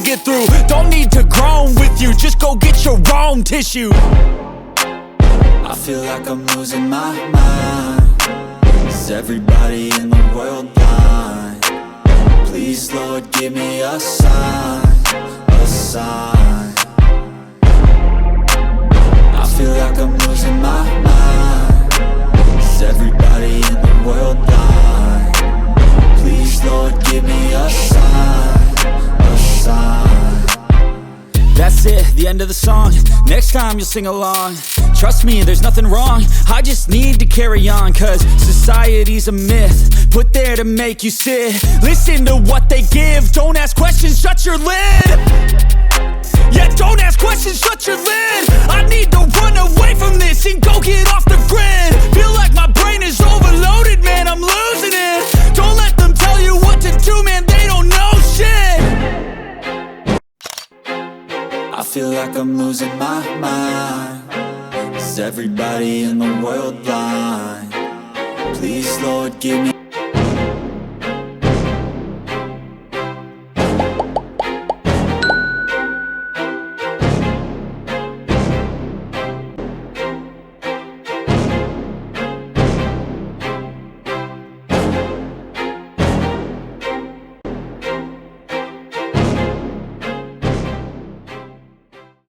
get through. Don't need to groan with you, just go get your own tissue. I feel like I'm losing my mind. Is everybody in the world blind? Please, Lord, give me a sign, a sign. I feel like I'm losing my mind. Is everybody in the world blind? Please, Lord, give me a sign, a sign. That's it, the end of the song. Next time you'll sing along. Trust me, there's nothing wrong. I just need to carry on, cause society's a myth put there to make you sit. Listen to what they give. Don't ask questions, shut your lid. Yeah, don't ask questions, shut your lid. I need to run away from this and go get off the grid. Feel like my brain is overloaded, man, I'm losing it. Don't let them tell you what to do, man, they don't know shit. I feel like I'm losing my mind. Is everybody in the world blind? Please, Lord, give me